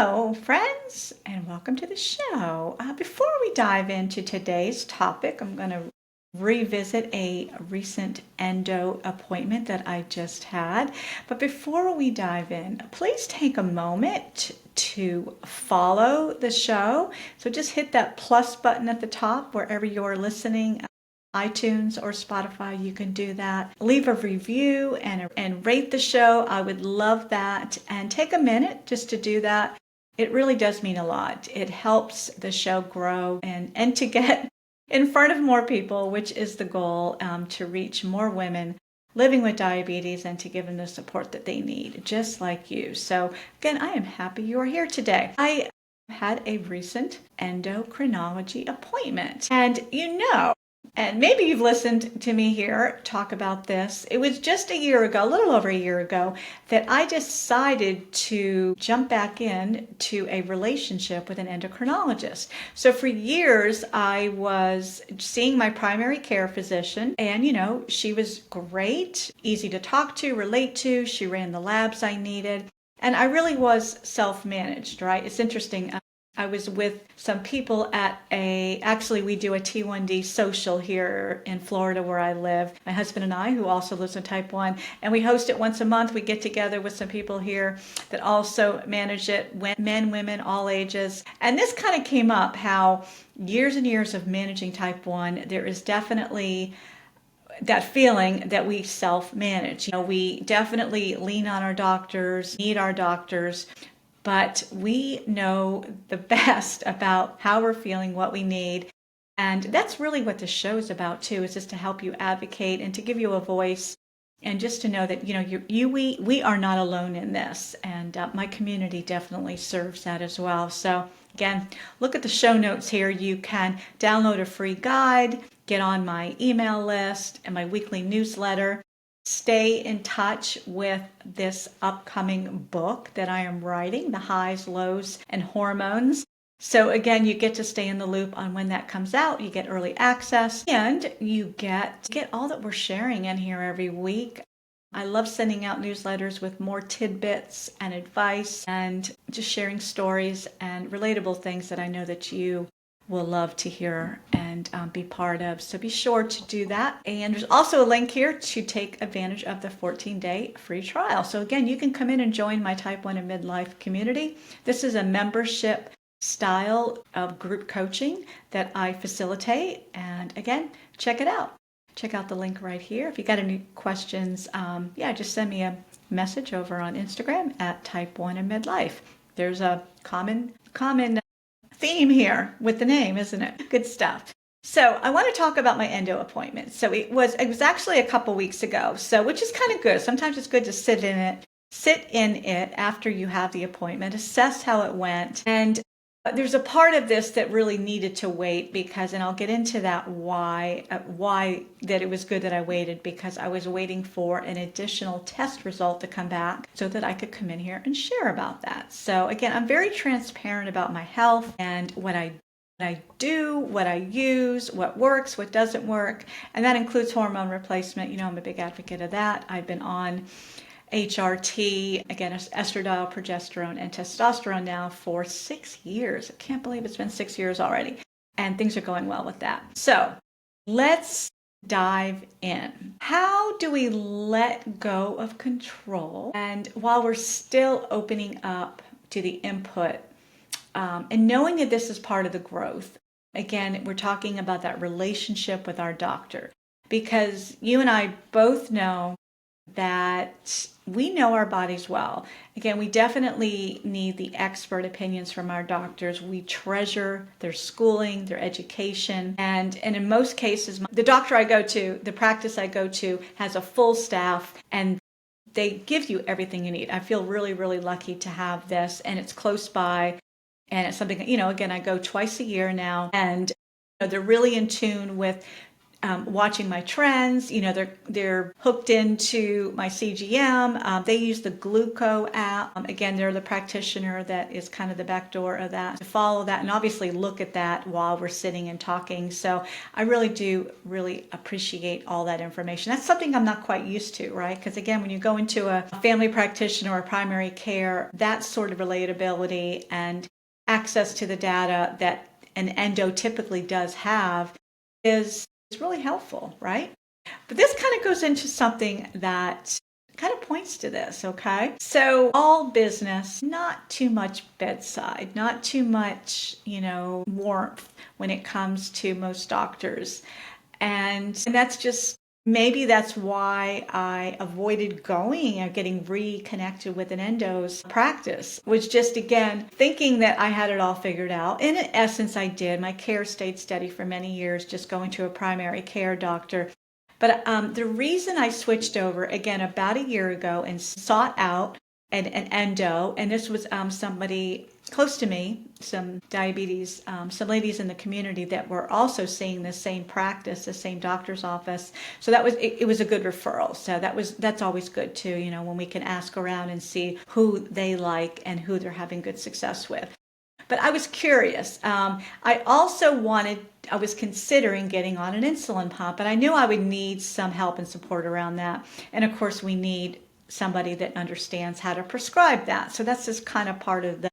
Hello, friends, and welcome to the show. Before we dive into today's topic, I'm going to revisit a recent endo appointment that I just had. But before we dive in, please take a moment to follow the show. So just hit that plus button at the top wherever you're listening. iTunes or Spotify, you can do that. Leave a review and rate the show. I would love that. And take a minute just to do that. It really does mean a lot. It helps the show grow and to get in front of more people, which is the goal, to reach more women living with diabetes and to give them the support that they need, just like you. So again, I am happy you are here today. I had a recent endocrinology appointment, and and maybe you've listened to me here talk about this. It was just a little over a year ago, that I decided to jump back into a relationship with an endocrinologist. So for years, I was seeing my primary care physician, and she was great, easy to talk to, relate to. She ran the labs I needed, and I really was self-managed, right? It's interesting. I was with some people at we do a T1D social here in Florida where I live. My husband and I, who also lives in type 1, and we host it once a month. We get together with some people here that also manage it, men, women, all ages. And this kind of came up, how years and years of managing type 1, there is definitely that feeling that we self-manage. We definitely lean on our doctors, need our doctors, but we know the best about how we're feeling, what we need. And that's really what the show is about too, is just to help you advocate and to give you a voice, and just to know that, we are not alone in this. And my community definitely serves that as well. So again, look at the show notes here. You can download a free guide, get on my email list and my weekly newsletter. Stay in touch with this upcoming book that I am writing, The Highs, Lows, and Hormones. So again, you get to stay in the loop on when that comes out. You get early access, and you get all that we're sharing in here every week. I love sending out newsletters with more tidbits and advice, and just sharing stories and relatable things that I know that you will love to hear and be part of. So be sure to do that. And there's also a link here to take advantage of the 14-day free trial. So again, you can come in and join my type 1 and midlife community. This is a membership style of group coaching that I facilitate. And again, check it out. Check out the link right here. If you got any questions, just send me a message over on Instagram at type 1 and midlife. There's a common theme here with the name, isn't it? Good stuff. So I want to talk about my endo appointment. So it was actually a couple weeks ago, so which is kind of good. Sometimes it's good to sit in it after you have the appointment, assess how it went. And there's a part of this that really needed to wait, because, and I'll get into that why that it was good that I waited, because I was waiting for an additional test result to come back so that I could come in here and share about that. So again, I'm very transparent about my health and what I do, what I use, what works, what doesn't work, and that includes hormone replacement. I'm a big advocate of that. I've been on HRT, again, estradiol, progesterone, and testosterone now for 6 years. I can't believe it's been 6 years already. And things are going well with that. So let's dive in. How do we let go of control? And while we're still opening up to the input, and knowing that this is part of the growth, again, we're talking about that relationship with our doctor, because you and I both know that we know our bodies well. Again, we definitely need the expert opinions from our doctors. We treasure their schooling, their education, and in most cases, the doctor I go to, the practice I go to, has a full staff, and they give you everything you need. I feel really, really lucky to have this, and it's close by, and it's something, again, I go twice a year now, and they're really in tune with watching my trends. They're hooked into my CGM. They use the Gluco app. Again, they're the practitioner that is kind of the back door of that, to follow that and obviously look at that while we're sitting and talking. So I do really appreciate all that information. That's something I'm not quite used to, right? Because again, when you go into a family practitioner or primary care, that sort of relatability and access to the data that an endo typically does have is really helpful, right? But this kind of goes into something that kind of points to this, okay? So all business, not too much bedside, not too much, warmth when it comes to most doctors. And that's just, maybe that's why I avoided going or getting reconnected with an endo's practice, was just, again, thinking that I had it all figured out. And in essence, I did. My care stayed steady for many years, just going to a primary care doctor. But the reason I switched over, again, about a year ago and sought out an endo, and this was somebody close to me, some diabetes, some ladies in the community that were also seeing the same practice, the same doctor's office. So that was, it was a good referral. So that's always good too, when we can ask around and see who they like and who they're having good success with. But I was curious. I was considering getting on an insulin pump, but I knew I would need some help and support around that. And of course, we need somebody that understands how to prescribe that. So that's just kind of part of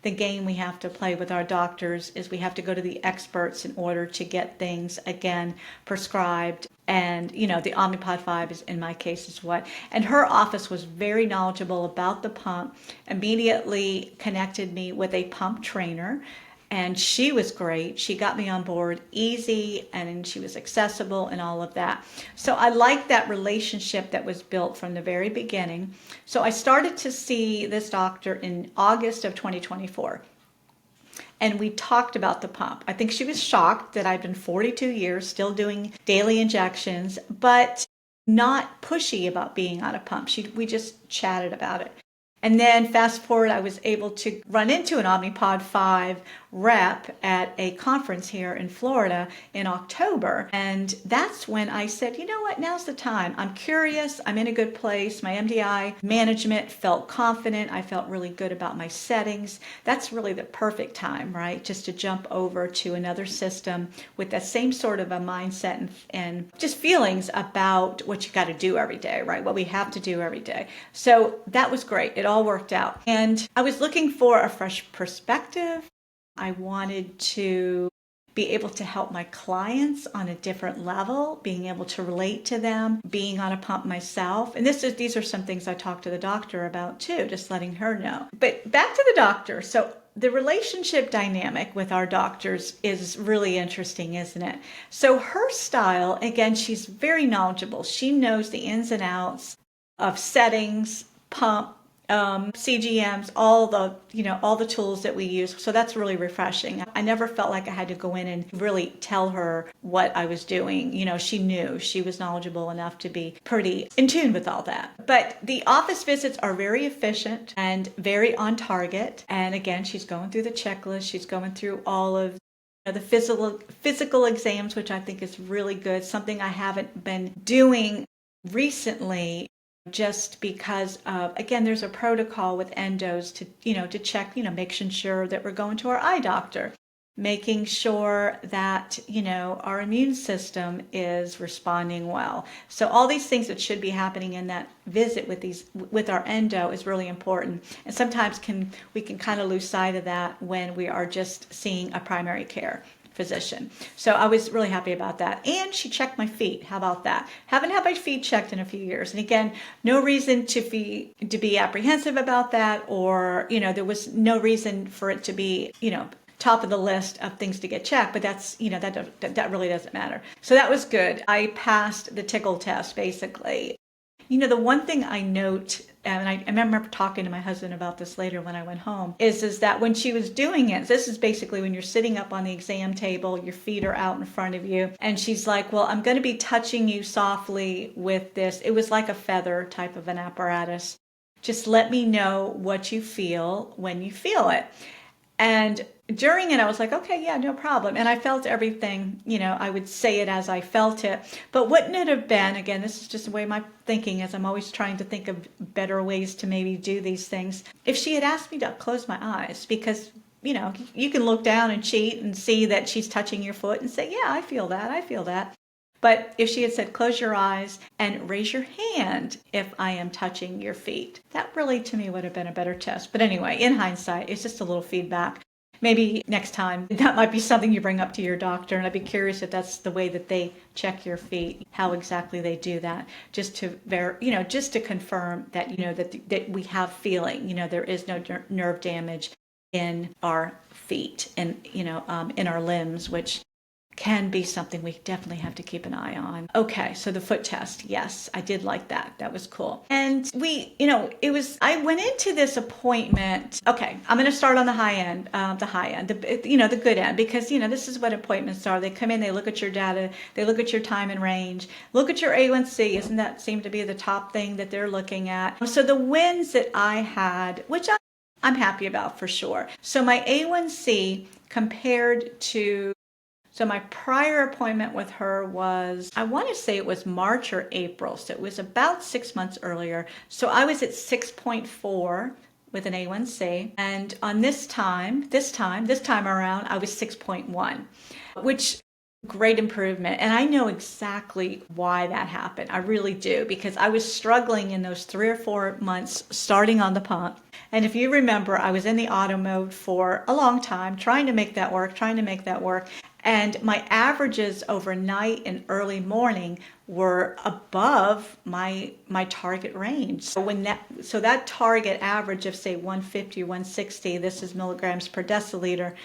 the game we have to play with our doctors, is we have to go to the experts in order to get things, again, prescribed. And, the Omnipod 5 is, in my case, is what. And her office was very knowledgeable about the pump, immediately connected me with a pump trainer. And she was great. She got me on board easy, and she was accessible and all of that. So I liked that relationship that was built from the very beginning. So I started to see this doctor in August of 2024. And we talked about the pump. I think she was shocked that I've been 42 years still doing daily injections, but not pushy about being on a pump. We just chatted about it. And then fast forward, I was able to run into an Omnipod 5 rep at a conference here in Florida in October. And that's when I said, you know what, now's the time. I'm curious. I'm in a good place. My MDI management felt confident. I felt really good about my settings. That's really the perfect time, right? Just to jump over to another system with that same sort of a mindset and just feelings about what you got to do every day, right? What we have to do every day. So that was great. It all worked out. And I was looking for a fresh perspective. I wanted to be able to help my clients on a different level, being able to relate to them, being on a pump myself. And these are some things I talked to the doctor about too, just letting her know. But back to the doctor. So the relationship dynamic with our doctors is really interesting, isn't it? So her style, again, she's very knowledgeable. She knows the ins and outs of settings, pump, CGMs, all the tools that we use. So that's really refreshing. I never felt like I had to go in and really tell her what I was doing. She knew. She was knowledgeable enough to be pretty in tune with all that. But the office visits are very efficient and very on target. And again, she's going through the checklist. She's going through all of the physical exams, which I think is really good. Something I haven't been doing recently, just because again, there's a protocol with endos to check, making sure that we're going to our eye doctor, making sure that, our immune system is responding well. So all these things that should be happening in that visit with our endo is really important. And sometimes we can kind of lose sight of that when we are just seeing a primary care physician. So I was really happy about that. And she checked my feet. How about that? Haven't had my feet checked in a few years. And again, no reason to be apprehensive about that, or, there was no reason for it to be, top of the list of things to get checked, but that's, that really doesn't matter. So that was good. I passed the tickle test, basically. The one thing I note, and I remember talking to my husband about this later when I went home, is that when she was doing it, this is basically when you're sitting up on the exam table, your feet are out in front of you, and she's like, well, I'm going to be touching you softly with this. It was like a feather type of an apparatus. Just let me know what you feel when you feel it. And during it, I was like, okay, yeah, no problem. And I felt everything, I would say it as I felt it. But wouldn't it have been, again, this is just the way my thinking is, I'm always trying to think of better ways to maybe do these things. If she had asked me to close my eyes, because, you can look down and cheat and see that she's touching your foot and say, yeah, I feel that, I feel that. But if she had said, close your eyes and raise your hand if I am touching your feet, that really to me would have been a better test. But anyway, in hindsight, it's just a little feedback. Maybe next time that might be something you bring up to your doctor. And I'd be curious if that's the way that they check your feet, how exactly they do that, just to just to confirm that, that we have feeling, there is no nerve damage in our feet and, in our limbs, which can be something we definitely have to keep an eye on. Okay, so the foot test. Yes, I did like that. That was cool. And I went into this appointment. Okay, I'm going to start on the high end, the good end, because, this is what appointments are. They come in, they look at your data, they look at your time and range, look at your A1C. Isn't that seem to be the top thing that they're looking at? So the wins that I had, which I'm happy about for sure. So my A1C compared to So my prior appointment with her was, I want to say it was March or April. So it was about 6 months earlier. So I was at 6.4 with an A1C. And on this time around, I was 6.1, which great improvement. And I know exactly why that happened. I really do, because I was struggling in those 3 or 4 months starting on the pump. And if you remember, I was in the auto mode for a long time, trying to make that work. And my averages overnight and early morning were above my target range. So that target average of say 150, 160, this is milligrams per deciliter,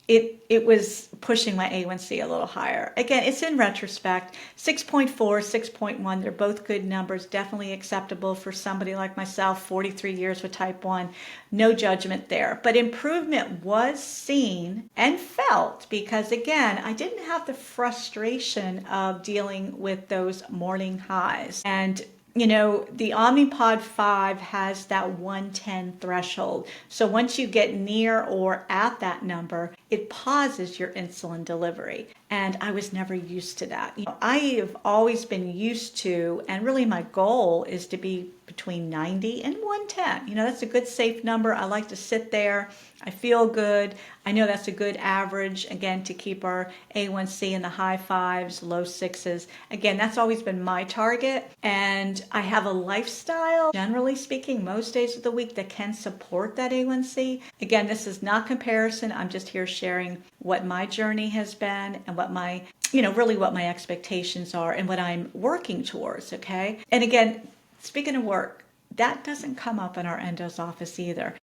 it was pushing my A1C a little higher. Again, it's in retrospect. 6.4, 6.1, they're both good numbers, definitely acceptable for somebody like myself, 43 years with type 1. No judgment there. But improvement was seen and felt because, again, I didn't have the frustration of dealing with those morning highs. And the Omnipod 5 has that 110 threshold. So once you get near or at that number, it pauses your insulin delivery. And I was never used to that. I have always been used to, and really my goal is to be between 90 and 110. That's a good safe number. I like to sit there. I feel good. I know that's a good average, again, to keep our A1C in the high 5s, low 6s. Again, that's always been my target. And I have a lifestyle, generally speaking, most days of the week that can support that A1C. Again, this is not comparison. I'm just here sharing what my journey has been and what my expectations are and what I'm working towards, okay? And again, speaking of work, that doesn't come up in our endo's office either.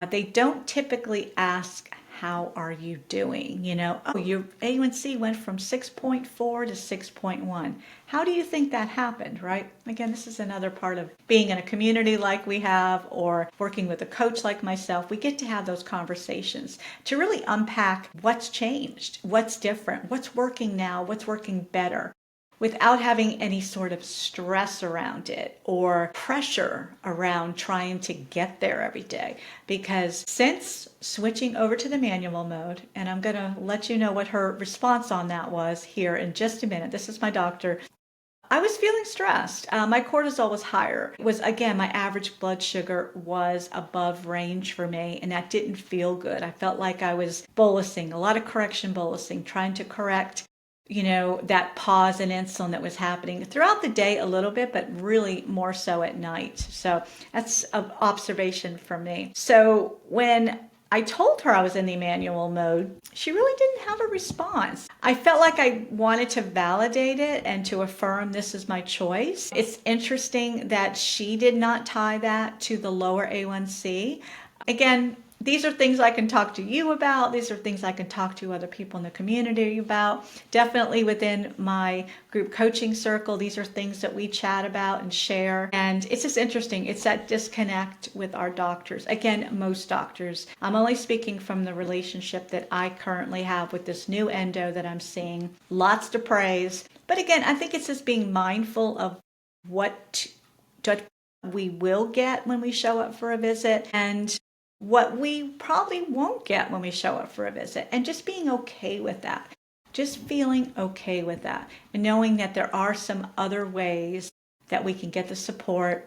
They don't typically ask, how are you doing? Your A1C went from 6.4 to 6.1. How do you think that happened, right? Again, this is another part of being in a community like we have or working with a coach like myself. We get to have those conversations to really unpack what's changed, what's different, what's working now, what's working better, without having any sort of stress around it or pressure around trying to get there every day. Because since switching over to the manual mode, and I'm going to let you know what her response on that was here in just a minute. This is my doctor. I was feeling stressed. My cortisol was higher. My average blood sugar was above range for me, and that didn't feel good. I felt like I was bolusing, a lot of correction bolusing, trying to correct that pause in insulin that was happening throughout the day a little bit, but really more so at night. So that's an observation for me. So when I told her I was in the manual mode, she really didn't have a response. I felt like I wanted to validate it and to affirm this is my choice. It's interesting that she did not tie that to the lower A1C. Again, these are things I can talk to you about. These are things I can talk to other people in the community about. Definitely within my group coaching circle, these are things that we chat about and share. And it's just interesting. It's that disconnect with our doctors. Again, most doctors. I'm only speaking from the relationship that I currently have with this new endo that I'm seeing. Lots to praise. But again, I think it's just being mindful of what we will get when we show up for a visit. And what we probably won't get when we show up for a visit, and just being okay with that. Just feeling okay with that, and knowing that there are some other ways that we can get the support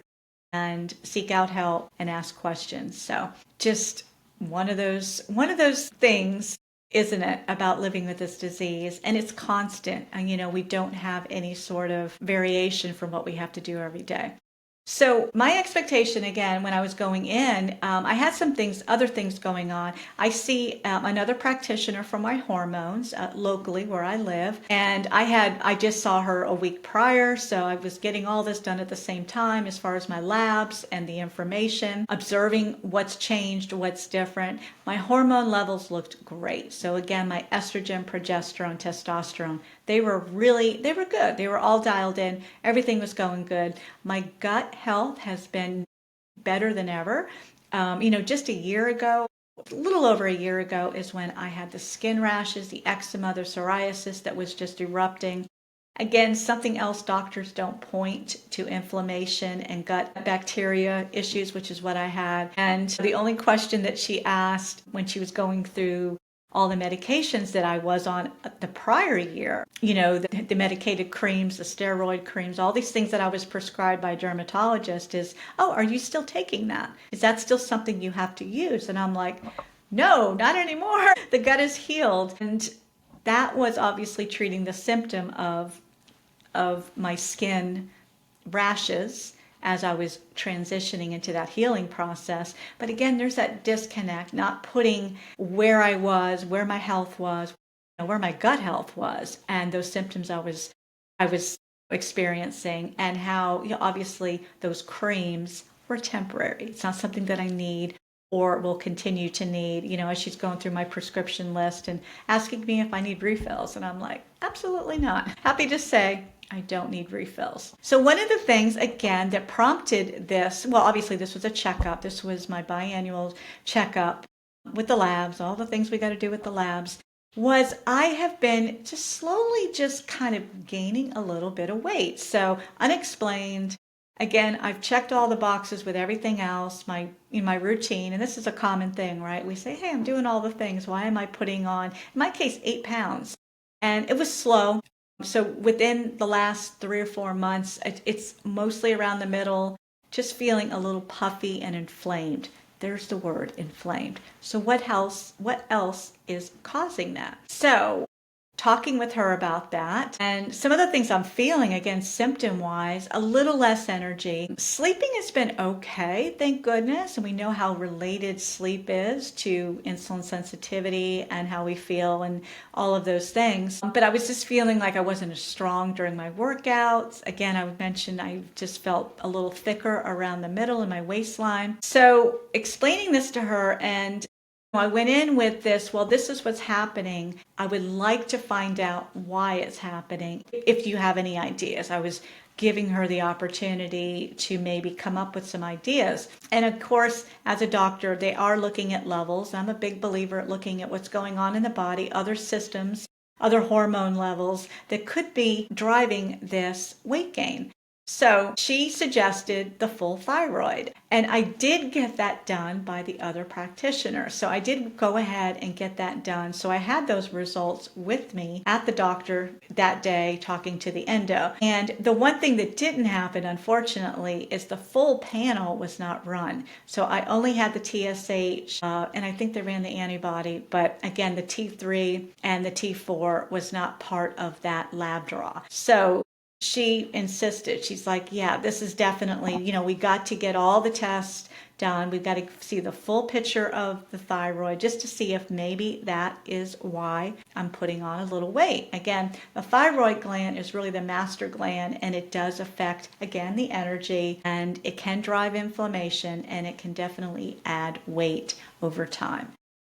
and seek out help and ask questions. So just one of those things, isn't it, about living with this disease? And it's constant. And we don't have any sort of variation from what we have to do every day. So my expectation, again, when I was going in, I had other things going on. I see another practitioner for my hormones locally where I live, and I just saw her a week prior, so I was getting all this done at the same time as far as my labs and the information, observing what's changed, what's different. My hormone levels looked great. So again, my estrogen, progesterone, testosterone, they were good. They were all dialed in. Everything was going good. My gut health has been better than ever. Just a year ago, a little over a year ago, is when I had the skin rashes, the eczema, the psoriasis that was just erupting. Again, something else, doctors don't point to inflammation and gut bacteria issues, which is what I had. And the only question that she asked when she was going through all the medications that I was on the prior year, the medicated creams, the steroid creams, all these things that I was prescribed by a dermatologist is, oh, are you still taking that? Is that still something you have to use? And I'm like, no, not anymore. The gut is healed. And that was obviously treating the symptom of my skin rashes as I was transitioning into that healing process. But again, there's that disconnect, not putting where I was, where my health was, where my gut health was, and those symptoms I was experiencing, and how obviously those creams were temporary. It's not something that I need or will continue to need, as she's going through my prescription list and asking me if I need refills. And I'm like, absolutely not. Happy to say I don't need refills. So one of the things, again, that prompted this, well, obviously this was a checkup. This was my biannual checkup with the labs, all the things we got to do with the labs, was I have been just slowly just kind of gaining a little bit of weight. So unexplained. Again, I've checked all the boxes with everything else, in my routine, and this is a common thing, right? We say, hey, I'm doing all the things. Why am I putting on, in my case, 8 pounds? And it was slow. So within the last 3 or 4 months, it's mostly around the middle, just feeling a little puffy and inflamed. There's the word, inflamed. So what else is causing that? So talking with her about that, and some of the things I'm feeling, again, symptom-wise, a little less energy. Sleeping has been okay, thank goodness, and we know how related sleep is to insulin sensitivity and how we feel and all of those things. But I was just feeling like I wasn't as strong during my workouts. Again, I mentioned I just felt a little thicker around the middle in my waistline. So explaining this to her, and I went in with this, well, this is what's happening. I would like to find out why it's happening. If you have any ideas, I was giving her the opportunity to maybe come up with some ideas. And of course, as a doctor, they are looking at levels. I'm a big believer at looking at what's going on in the body, other systems, other hormone levels that could be driving this weight gain. So she suggested the full thyroid, and I did get that done by the other practitioner. So I did go ahead and get that done. So I had those results with me at the doctor that day talking to the endo. And the one thing that didn't happen, unfortunately, is the full panel was not run. So I only had the TSH, and I think they ran the antibody, but again, the T3 and the T4 was not part of that lab draw. So she insisted. She's like, yeah, this is definitely, we got to get all the tests done. We've got to see the full picture of the thyroid just to see if maybe that is why I'm putting on a little weight. Again, the thyroid gland is really the master gland, and it does affect, again, the energy, and it can drive inflammation, and it can definitely add weight over time.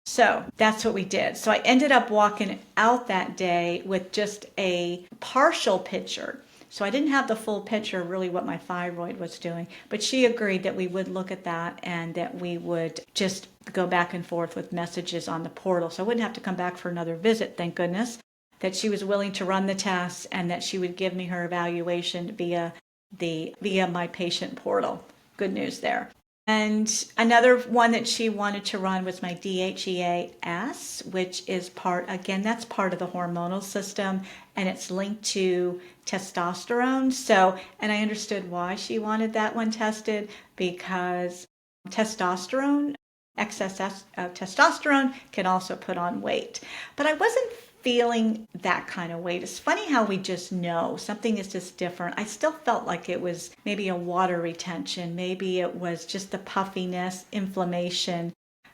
So that's what we did. So I ended up walking out that day with just a partial picture. So I didn't have the full picture of really what my thyroid was doing, but she agreed that we would look at that and that we would just go back and forth with messages on the portal. So I wouldn't have to come back for another visit, thank goodness, that she was willing to run the tests and that she would give me her evaluation via my patient portal. Good news there. And another one that she wanted to run was my DHEAS, which is that's part of the hormonal system, and it's linked to testosterone. So, and I understood why she wanted that one tested, because testosterone, excess testosterone can also put on weight. But I wasn't feeling that kind of weight. It's funny how we just know something is just different. I still felt like it was maybe a water retention. Maybe it was just the puffiness, inflammation.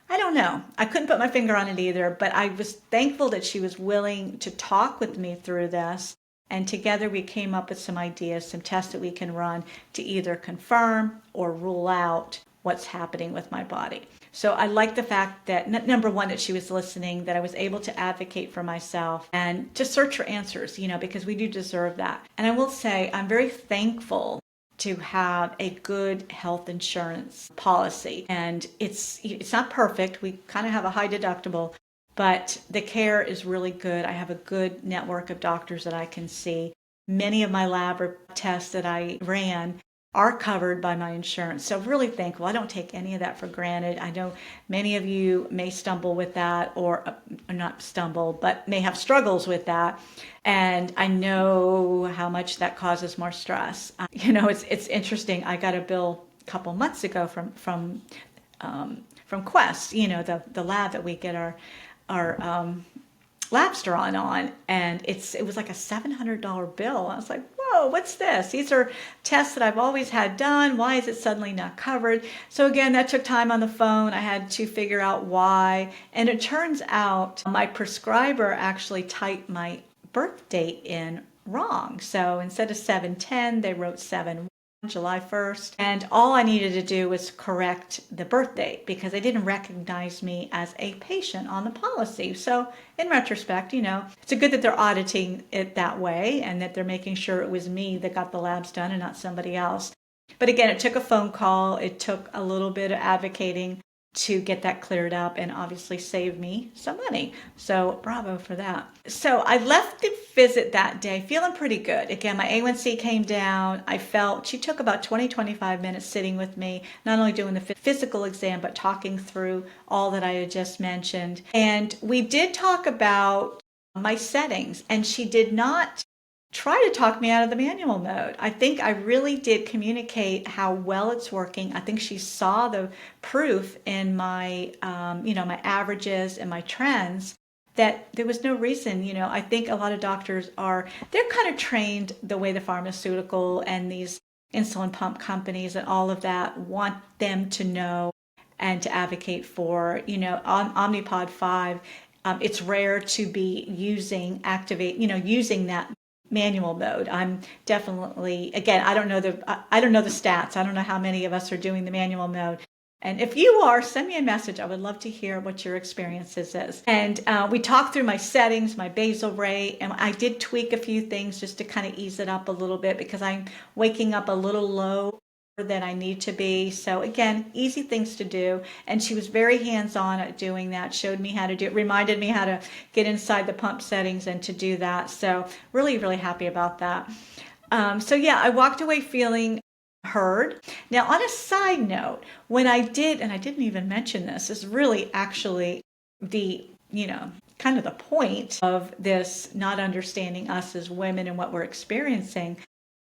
I don't know. I couldn't put my finger on it either, but I was thankful that she was willing to talk with me through this. And together we came up with some ideas, some tests that we can run to either confirm or rule out what's happening with my body. So I like the fact that, number one, that she was listening, that I was able to advocate for myself and to search for answers, because we do deserve that. And I will say I'm very thankful to have a good health insurance policy. And it's not perfect. We kind of have a high deductible, but the care is really good. I have a good network of doctors that I can see. Many of my lab tests that I ran are covered by my insurance. So really thankful. I don't take any of that for granted. I know many of you may stumble with that, or not stumble, but may have struggles with that. And I know how much that causes more stress. It's interesting. I got a bill a couple months ago from Quest, the lab that we get our labs drawn on, and it was like a $700 bill. I was like, whoa, what's this? These are tests that I've always had done. Why is it suddenly not covered? So again, that took time on the phone. I had to figure out why. And it turns out my prescriber actually typed my birth date in wrong. So instead of 7/10, they wrote 7/1, July 1st. And all I needed to do was correct the birth date because they didn't recognize me as a patient on the policy. So in retrospect, it's good that they're auditing it that way and that they're making sure it was me that got the labs done and not somebody else. But again, it took a phone call. It took a little bit of advocating to get that cleared up and obviously save me some money. So bravo for that. So I left the visit that day feeling pretty good. Again, my A1C came down. She took about 20-25 minutes sitting with me, not only doing the physical exam, but talking through all that I had just mentioned. And we did talk about my settings, and she did not try to talk me out of the manual mode. I think I really did communicate how well it's working. I think she saw the proof in my, my averages and my trends, that there was no reason. I think a lot of doctors they're kind of trained the way the pharmaceutical and these insulin pump companies and all of that want them to know and to advocate for. On Omnipod 5, it's rare to be using that manual mode. I'm definitely, again, I don't know the stats. I don't know how many of us are doing the manual mode. And if you are, send me a message. I would love to hear what your experiences is. And we talked through my settings, my basal rate, and I did tweak a few things just to kind of ease it up a little bit because I'm waking up a little low than I need to be. So again, easy things to do. And she was very hands-on at doing that, showed me how to do it, reminded me how to get inside the pump settings and to do that. So really, really happy about that. I walked away feeling heard. Now, on a side note, when I did, and I didn't even mention this, is really actually the, kind of the point of this not understanding us as women and what we're experiencing,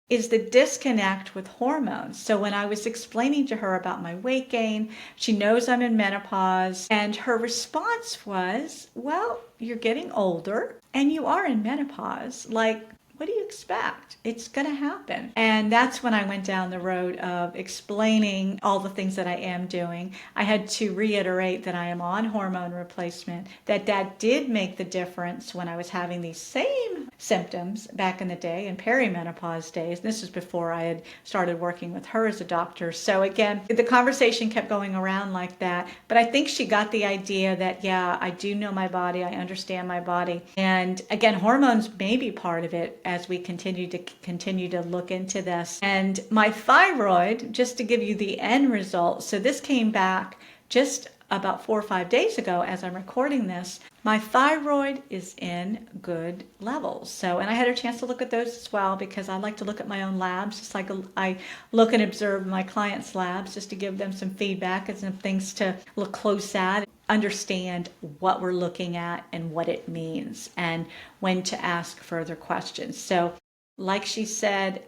is the disconnect with hormones. So when I was explaining to her about my weight gain, she knows I'm in menopause, and her response was, well, you're getting older and you are in menopause. Like, what do you expect? It's going to happen. And that's when I went down the road of explaining all the things that I am doing. I had to reiterate that I am on hormone replacement, that did make the difference when I was having these same symptoms back in the day, in perimenopause days. This is before I had started working with her as a doctor. So again, the conversation kept going around like that. But I think she got the idea that, yeah, I do know my body. I understand my body. And again, hormones may be part of it as we continue to look into this. And my thyroid, just to give you the end result, so this came back just about 4 or 5 days ago as I'm recording this. My thyroid is in good levels. So, and I had a chance to look at those as well because I like to look at my own labs, just like I look and observe my clients' labs just to give them some feedback and some things to look close at, understand what we're looking at and what it means and when to ask further questions. So, like she said,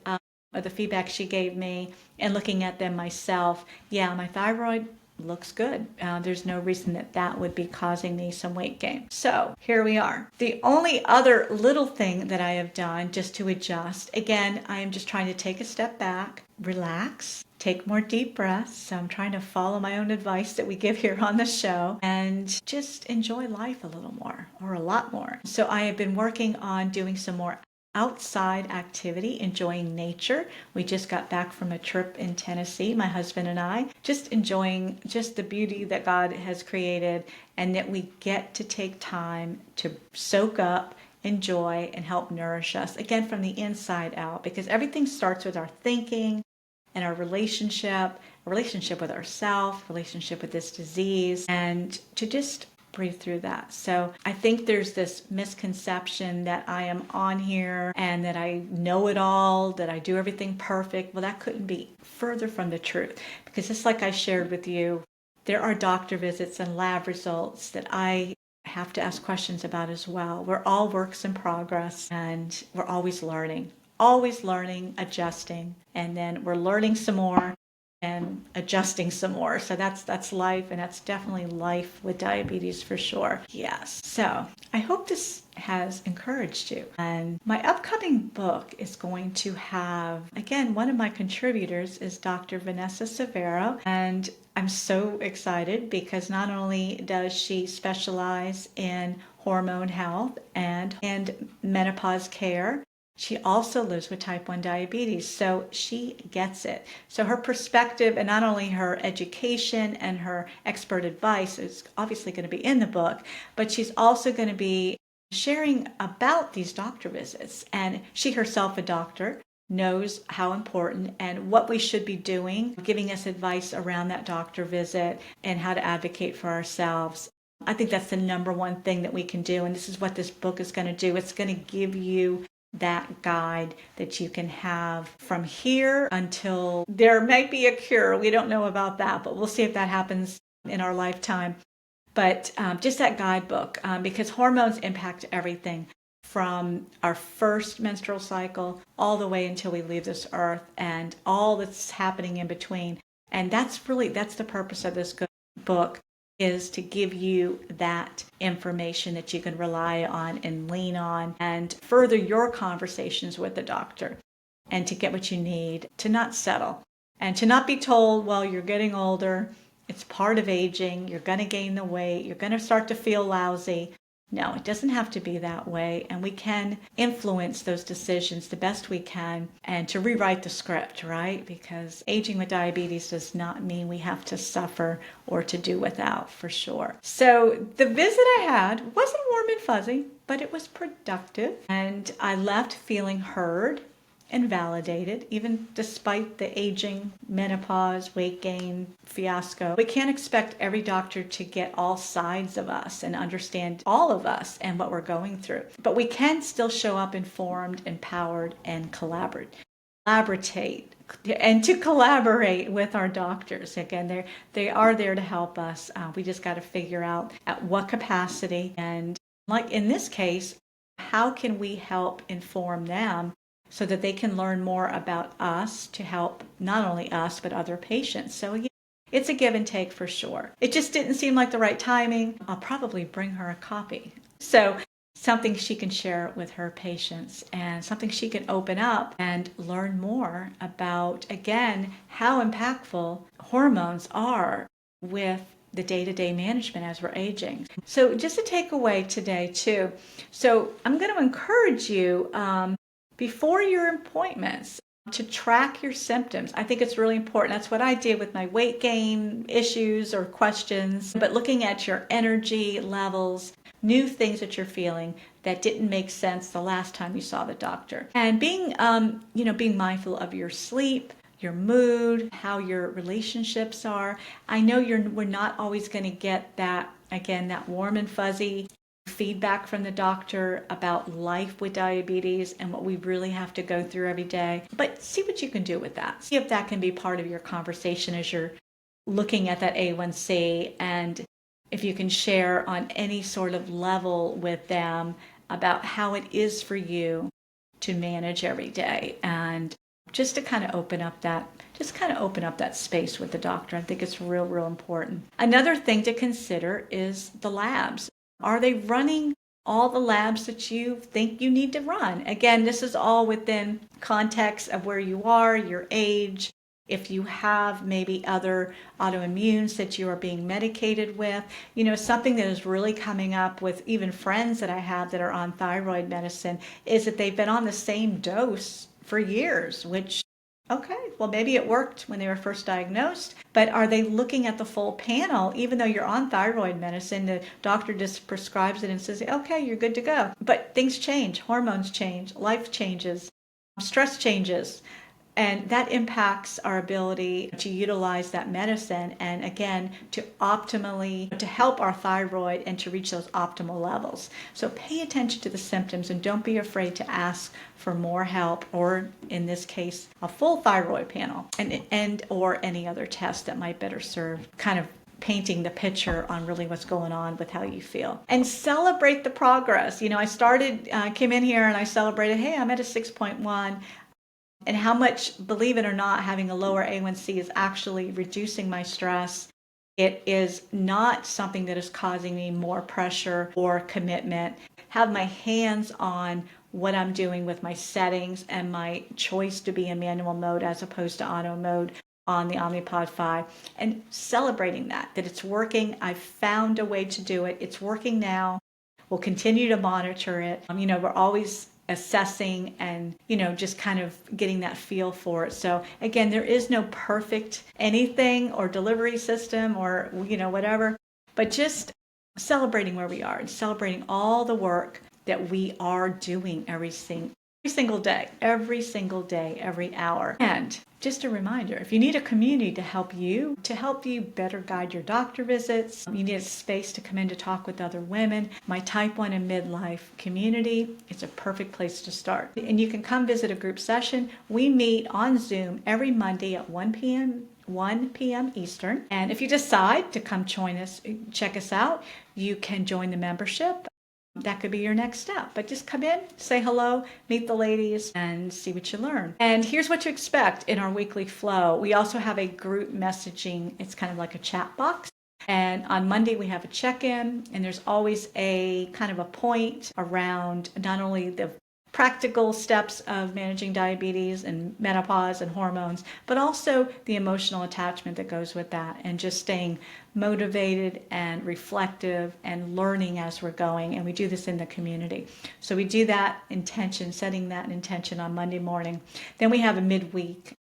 or the feedback she gave me and looking at them myself, yeah, my thyroid looks good. There's no reason that that would be causing me some weight gain. So here we are. The only other little thing that I have done just to adjust, again, I am just trying to take a step back, relax, take more deep breaths. So I'm trying to follow my own advice that we give here on the show and just enjoy life a little more or a lot more. So I have been working on doing some more outside activity, enjoying nature. We just got back from a trip in Tennessee, my husband and I, just enjoying just the beauty that God has created and that we get to take time to soak up, enjoy, and help nourish us, again, from the inside out, because everything starts with our thinking and our relationship with ourselves, relationship with this disease, and to just breathe through that. So I think there's this misconception that I am on here and that I know it all, that I do everything perfect. Well, that couldn't be further from the truth, because just like I shared with you, there are doctor visits and lab results that I have to ask questions about as well. We're all works in progress and we're always learning, adjusting, and then we're learning some more and adjusting some more. So that's life, and that's definitely life with diabetes for sure. Yes. So I hope this has encouraged you. And my upcoming book is going to have, again, one of my contributors is Dr. Vanessa Severo. And I'm so excited because not only does she specialize in hormone health and menopause care, she also lives with type 1 diabetes, so she gets it. So her perspective and not only her education and her expert advice is obviously going to be in the book, but she's also going to be sharing about these doctor visits. And she herself, a doctor, knows how important and what we should be doing, giving us advice around that doctor visit and how to advocate for ourselves. I think that's the number one thing that we can do, and this is what this book is going to do. It's going to give you that guide that you can have from here until there might be a cure. We don't know about that, but we'll see if that happens in our lifetime. But just that guidebook, because hormones impact everything from our first menstrual cycle all the way until we leave this earth and all that's happening in between. And that's the purpose of this book, is to give you that information that you can rely on and lean on and further your conversations with the doctor, and to get what you need, to not settle and to not be told, well, you're getting older, it's part of aging, you're going to gain the weight, you're going to start to feel lousy. No, it doesn't have to be that way, and we can influence those decisions the best we can and to rewrite the script, right? Because aging with diabetes does not mean we have to suffer or to do without, for sure. So the visit I had wasn't warm and fuzzy, but it was productive, and I left feeling heard and validated, even despite the aging, menopause, weight gain fiasco. We can't expect every doctor to get all sides of us and understand all of us and what we're going through. But we can still show up informed, empowered, and collaborate and to collaborate with our doctors. Again, they are there to help us. We just got to figure out at what capacity, and like in this case, how can we help inform them so that they can learn more about us to help not only us, but other patients. So yeah, it's a give and take for sure. It just didn't seem like the right timing. I'll probably bring her a copy. So something she can share with her patients and something she can open up and learn more about, again, how impactful hormones are with the day-to-day management as we're aging. So just a takeaway today too. So I'm going to encourage you, before your appointments, to track your symptoms. I think it's really important. That's what I did with my weight gain issues or questions. But looking at your energy levels, new things that you're feeling that didn't make sense the last time you saw the doctor, and being mindful of your sleep, your mood, how your relationships are. I know we're not always going to get that, again, that warm and fuzzy feedback from the doctor about life with diabetes and what we really have to go through every day. But see what you can do with that. See if that can be part of your conversation as you're looking at that A1C, and if you can share on any sort of level with them about how it is for you to manage every day, and just to kind of open up that space with the doctor. I think it's real important. Another thing to consider is the labs. Are they running all the labs that you think you need to run? Again, this is all within context of where you are, your age, if you have maybe other autoimmunes that you are being medicated with. Something that is really coming up with even friends that I have that are on thyroid medicine is that they've been on the same dose for years, which, okay, well, maybe it worked when they were first diagnosed, but are they looking at the full panel? Even though you're on thyroid medicine, the doctor just prescribes it and says, okay, you're good to go. But things change, hormones change, life changes, stress changes. And that impacts our ability to utilize that medicine and, again, to help our thyroid and to reach those optimal levels. So pay attention to the symptoms and don't be afraid to ask for more help, or in this case, a full thyroid panel and or any other test that might better serve kind of painting the picture on really what's going on with how you feel. And celebrate the progress. I came in here and I celebrated, hey, I'm at a 6.1. And how much, believe it or not, having a lower A1C is actually reducing my stress. It is not something that is causing me more pressure or commitment. Have my hands on what I'm doing with my settings and my choice to be in manual mode as opposed to auto mode on the Omnipod 5, and celebrating that it's working. I've found a way to do it. It's working now. We'll continue to monitor it. We're always assessing and, just kind of getting that feel for it. So again, there is no perfect anything or delivery system or, whatever, but just celebrating where we are and celebrating all the work that we are doing every single day, every hour. And just a reminder, if you need a community to help you better guide your doctor visits, you need a space to come in to talk with other women, my Type 1 and Midlife community is a perfect place to start. And you can come visit a group session. We meet on Zoom every Monday at 1 p.m. Eastern. And if you decide to come join us, check us out, you can join the membership. That could be your next step. But just come in, say hello, meet the ladies, and see what you learn. And here's what to expect in our weekly flow. We also have a group messaging. It's kind of like a chat box. And on Monday, we have a check-in, and there's always a kind of a point around not only the practical steps of managing diabetes and menopause and hormones, but also the emotional attachment that goes with that, and just staying motivated and reflective and learning as we're going. And we do this in the community. So we do that intention, setting that intention on Monday morning. Then we have a midweek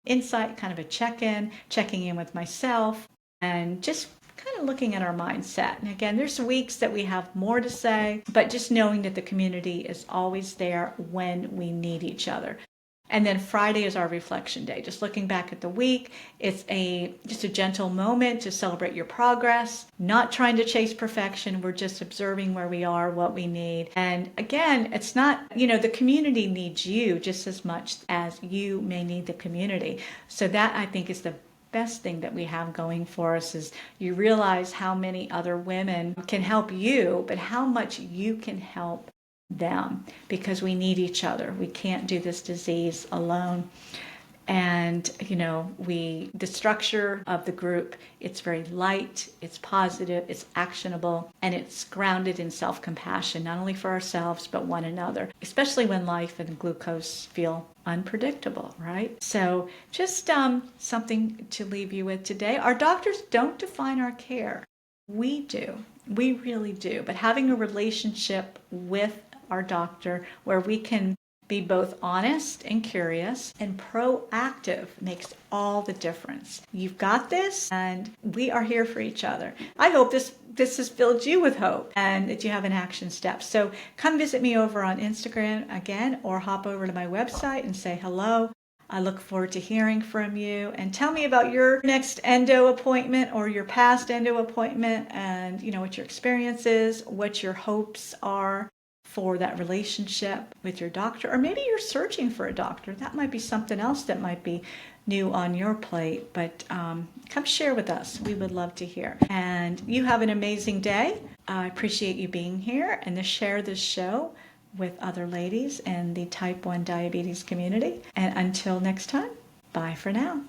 insight, kind of a check-in, checking in with myself, and just kind of looking at our mindset. And again, there's weeks that we have more to say, but just knowing that the community is always there when we need each other. And then Friday is our reflection day. Just looking back at the week, it's just a gentle moment to celebrate your progress, not trying to chase perfection. We're just observing where we are, what we need. And again, it's not, the community needs you just as much as you may need the community. So that, I think, is the best thing that we have going for us, is you realize how many other women can help you, but how much you can help them, because we need each other. We can't do this disease alone. And, the structure of the group, it's very light, it's positive, it's actionable, and it's grounded in self-compassion, not only for ourselves, but one another, especially when life and glucose feel unpredictable, right? So just something to leave you with today. Our doctors don't define our care. We do. We really do. But having a relationship with our doctor where we can be both honest and curious and proactive makes all the difference. You've got this, and we are here for each other. I hope this has filled you with hope and that you have an action step. So come visit me over on Instagram again, or hop over to my website and say hello. I look forward to hearing from you, and tell me about your next endo appointment or your past endo appointment, and what your experience is, what your hopes are for that relationship with your doctor, or maybe you're searching for a doctor. That might be something else that might be new on your plate, but come share with us. We would love to hear. And you have an amazing day. I appreciate you being here, and to share this show with other ladies in the type 1 diabetes community. And until next time, bye for now.